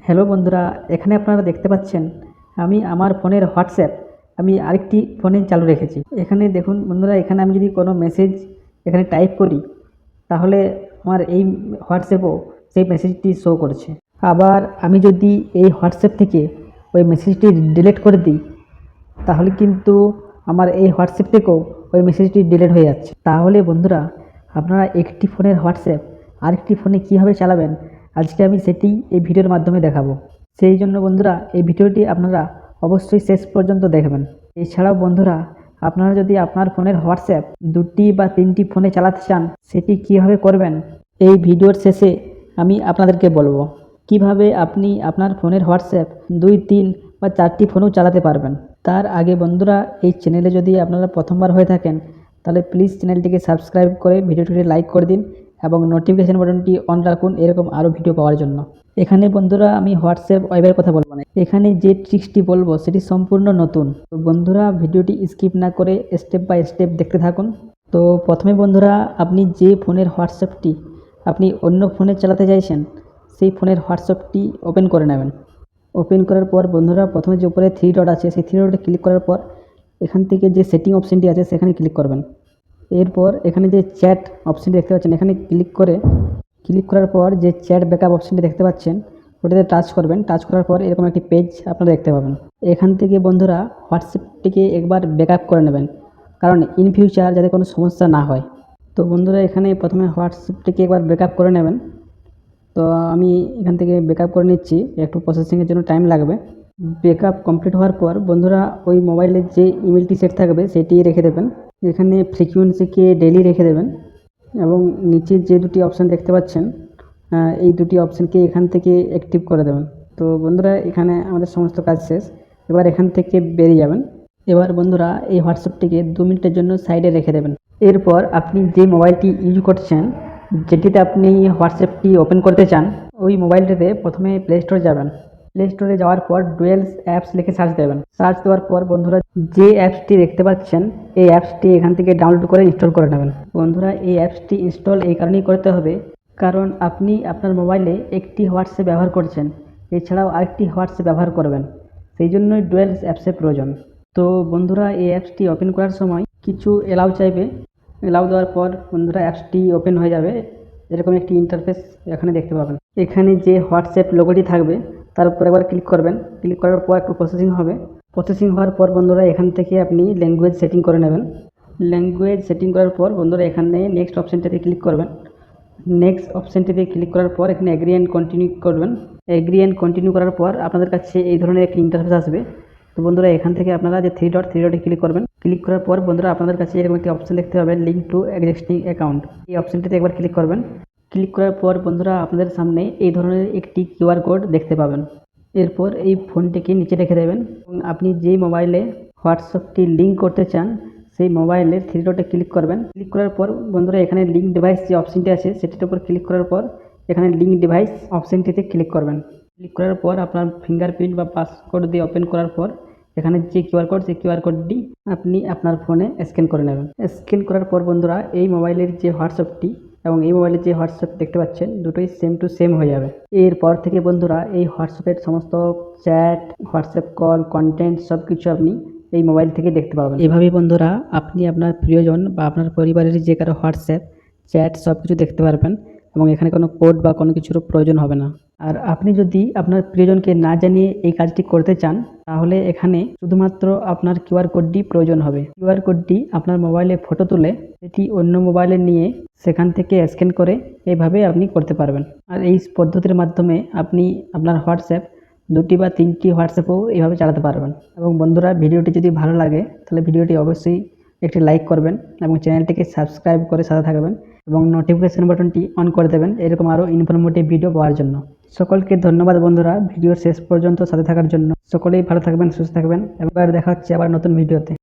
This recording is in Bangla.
হ্যালো বন্ধুরা, এখানে আপনারা দেখতে পাচ্ছেন আমি আমার ফোনের হোয়াটসঅ্যাপ আমি আরেকটি ফোনে চালু রেখেছি। এখানে দেখুন বন্ধুরা, এখানে আমি যদি কোনো মেসেজ এখানে টাইপ করি তাহলে আমার এই হোয়াটসঅ্যাপও সেই মেসেজটি শো করছে। আবার আমি যদি এই হোয়াটসঅ্যাপ থেকে ওই মেসেজটি ডিলিট করে দিই তাহলে কিন্তু আমার এই হোয়াটসঅ্যাপ থেকেও ওই মেসেজটি ডিলিট হয়ে যাচ্ছে। তাহলে বন্ধুরা, আপনারা একটি ফোনের হোয়াটসঅ্যাপ আরেকটি ফোনে কীভাবে চালাবেন আজকে আমি সেটি এই ভিডিওর মাধ্যমে দেখাবো। সেই জন্য বন্ধুরা, এই ভিডিওটি আপনারা অবশ্যই শেষ পর্যন্ত দেখবেন। এছাড়াও বন্ধুরা, আপনারা যদি আপনার ফোনের হোয়াটসঅ্যাপ 2টি বা 3টি ফোনে চালাতে চান সেটি কীভাবে করবেন এই ভিডিওর শেষে আমি আপনাদেরকে বলবো। কিভাবে আপনি আপনার ফোনের হোয়াটসঅ্যাপ 2, 3 বা 4টি ফোনেও চালাতে পারবেন। তার আগে বন্ধুরা, এই চ্যানেলে যদি আপনারা প্রথমবার হয়ে থাকেন তাহলে প্লিজ চ্যানেলটিকে সাবস্ক্রাইব করে ভিডিওটিকে লাইক করে দিন এবং নোটিফিকেশান বাটনটি অন রাখুন এরকম আরও ভিডিও পাওয়ার জন্য। এখানে বন্ধুরা আমি হোয়াটসঅ্যাপ ওয়েবের কথা বলবো না, এখানে যে ট্রিক্সটি বলবো সেটি সম্পূর্ণ নতুন। তো বন্ধুরা, ভিডিওটি স্কিপ না করে স্টেপ বাই স্টেপ দেখতে থাকুন। তো প্রথমে বন্ধুরা, আপনি যে ফোনের হোয়াটসঅ্যাপটি আপনি অন্য ফোনে চালাতে চাইছেন সেই ফোনের হোয়াটসঅ্যাপটি ওপেন করে নেবেন। ওপেন করার পর বন্ধুরা, প্রথমে যে উপরে 3 ডট আছে সেই 3 ডটে ক্লিক করার পর এখান থেকে যে সেটিং অপশানটি আছে সেখানে ক্লিক করবেন। এরপর এখানে যে চ্যাট অপশানটি দেখতে পাচ্ছেন এখানে ক্লিক করার পর যে চ্যাট ব্যাকআপ অপশানটি দেখতে পাচ্ছেন ওটাতে টাচ করবেন। টাচ করার পর এরকম একটি পেজ আপনারা দেখতে পাবেন। এখান থেকে বন্ধুরা হোয়াটসঅ্যাপটিকে একবার ব্যাকআপ করে নেবেন, কারণ ইন ফিউচার যাতে কোনো সমস্যা না হয়। তো বন্ধুরা, এখানে প্রথমে হোয়াটসঅ্যাপটিকে একবার ব্যাকআপ করে নেবেন। তো আমি এখান থেকে ব্যাকআপ করে নিচ্ছি, একটু প্রসেসিংয়ের জন্য টাইম লাগবে। ব্যাকআপ কমপ্লিট হওয়ার পর বন্ধুরা, ওই মোবাইলের যে ইমেলটি সেট থাকবে সেটি রেখে দেবেন। এখানে ফ্রিকোয়েন্সিকে ডেলি রেখে দেবেন এবং নিচে যে দুটি অপশান দেখতে পাচ্ছেন এই দুটি অপশানকে এখান থেকে অ্যাক্টিভ করে দেবেন। তো বন্ধুরা, এখানে আমাদের সমস্ত কাজ শেষ। এবার এখান থেকে বেরিয়ে যাবেন। এবার বন্ধুরা, এই হোয়াটসঅ্যাপটিকে 2 মিনিটের জন্য সাইডে রেখে দেবেন। এরপর আপনি যে মোবাইলটি ইউজ করছেন, যেটিতে আপনি হোয়াটসঅ্যাপটি ওপেন করতে চান, ওই মোবাইলটিতে প্রথমে প্লে স্টোরে যাবেন। প্লে স্টোরে যাওয়ার পর ডুয়েলস অ্যাপস লিখে সার্চ দেবেন। সার্চ দেওয়ার পর বন্ধুরা, যে অ্যাপসটি দেখতে পাচ্ছেন এই অ্যাপসটি এখান থেকে ডাউনলোড করে ইনস্টল করে নেবেন। বন্ধুরা, এই অ্যাপসটি ইনস্টল এই কারণেই করতে হবে কারণ আপনি আপনার মোবাইলে একটি হোয়াটসঅ্যাপ ব্যবহার করছেন, এছাড়াও আরেকটি হোয়াটসঅ্যাপ ব্যবহার করবেন, সেই জন্যই ডুয়েলস অ্যাপসের প্রয়োজন। তো বন্ধুরা, এই অ্যাপসটি ওপেন করার সময় কিছু এলাউ চাইবে। এলাউ দেওয়ার পর বন্ধুরা অ্যাপসটি ওপেন হয়ে যাবে। এরকম একটি ইন্টারফেস এখানে দেখতে পাবেন। এখানে যে হোয়াটসঅ্যাপ লোগোটি থাকবে তার উপর একবার ক্লিক করবেন। ক্লিক করার পর একটু প্রসেসিং হবে। প্রসেসিং হওয়ার পর বন্ধুরা, এখান থেকে আপনি ল্যাঙ্গুয়েজ সেটিং করে নেবেন। ল্যাঙ্গুয়েজ সেটিং করার পর বন্ধুরা, এখানে নেক্সট অপশানটিতে ক্লিক করবেন। নেক্সট অপশানটিতে ক্লিক করার পর এখানে এগ্রি অ্যান্ড কন্টিনিউ করবেন। এগ্রি অ্যান্ড কন্টিনিউ করার পর আপনাদের কাছে এই ধরনের একটি ইন্টারফেস আসবে। তো বন্ধুরা, এখান থেকে আপনারা যে 3 ডটে ক্লিক করবেন। ক্লিক করার পর বন্ধুরা, আপনাদের কাছে এরকম একটি অপশান দেখতে পাবেন, লিঙ্ক টু এক্সিস্টিং অ্যাকাউন্ট। এই অপশানটিতে একবার ক্লিক করবেন। ক্লিক করার পর বন্ধুরা, আপনাদের সামনে এই ধরনের একটি কিউআর কোড দেখতে পাবেন। এরপর এই ফোনটিকে নিচে রেখে দেবেন এবং আপনি যেই মোবাইলে হোয়াটসঅ্যাপটি লিঙ্ক করতে চান সেই মোবাইলের 3 ডটে ক্লিক করবেন। ক্লিক করার পর বন্ধুরা, এখানে লিঙ্ক ডিভাইস যে অপশানটি আছে সেটির উপর ক্লিক করার পর এখানে লিঙ্ক ডিভাইস অপশানটিতে ক্লিক করবেন। ক্লিক করার পর আপনার ফিঙ্গারপ্রিন্ট বা পাসকোড দিয়ে ওপেন করার পর এখানে যে কিউআর কোড সেই কিউআর কোডটি আপনি আপনার ফোনে স্ক্যান করে নেবেন। স্ক্যান করার পর বন্ধুরা, এই মোবাইলের যে হোয়াটসঅ্যাপটি এবং এই মোবাইলের যে হোয়াটসঅ্যাপ দেখতে পাচ্ছেন দুটোই সেম টু সেম হয়ে যাবে। এরপর থেকে বন্ধুরা, এই হোয়াটসঅ্যাপের সমস্ত চ্যাট, হোয়াটসঅ্যাপ কল, কন্টেন্ট সব কিছু আপনি এই মোবাইল থেকে দেখতে পাবেন। এভাবেই বন্ধুরা, আপনি আপনার প্রিয়জন বা আপনার পরিবারের যে কারো হোয়াটসঅ্যাপ, চ্যাট সব কিছু দেখতে পারবেন এবং এখানে কোনো কোড বা কোনো কিছুরও প্রয়োজন হবে না। আর আপনি যদি আপনার প্রিয়জনকে না জানিয়ে এই কাজটি করতে চান তাহলে এখানে শুধুমাত্র আপনার কিউআর কোডটি প্রয়োজন হবে। কিউআর কোডটি আপনার মোবাইলে ফটো তুলে এটি অন্য মোবাইলে নিয়ে সেখান থেকে স্ক্যান করে এইভাবে আপনি করতে পারবেন। আর এই পদ্ধতির মাধ্যমে আপনি আপনার হোয়াটসঅ্যাপ 2টি বা 3টি হোয়াটসঅ্যাপও এইভাবে চালাতে পারবেন। এবং বন্ধুরা, ভিডিওটি যদি ভালো লাগে তাহলে ভিডিওটি অবশ্যই একটি লাইক করবেন এবং চ্যানেলটিকে সাবস্ক্রাইব করে সাথে থাকবেন এবং নোটিফিকেশান বাটনটি অন করে দেবেন এরকম আরও ইনফরমেটিভ ভিডিও পাওয়ার জন্য। সকলকে ধন্যবাদ বন্ধুরা, ভিডিওর শেষ পর্যন্ত সাথে থাকার জন্য। সকলেই ভালো থাকবেন, সুস্থ থাকবেন। এবার দেখা হচ্ছে আবার নতুন ভিডিওতে।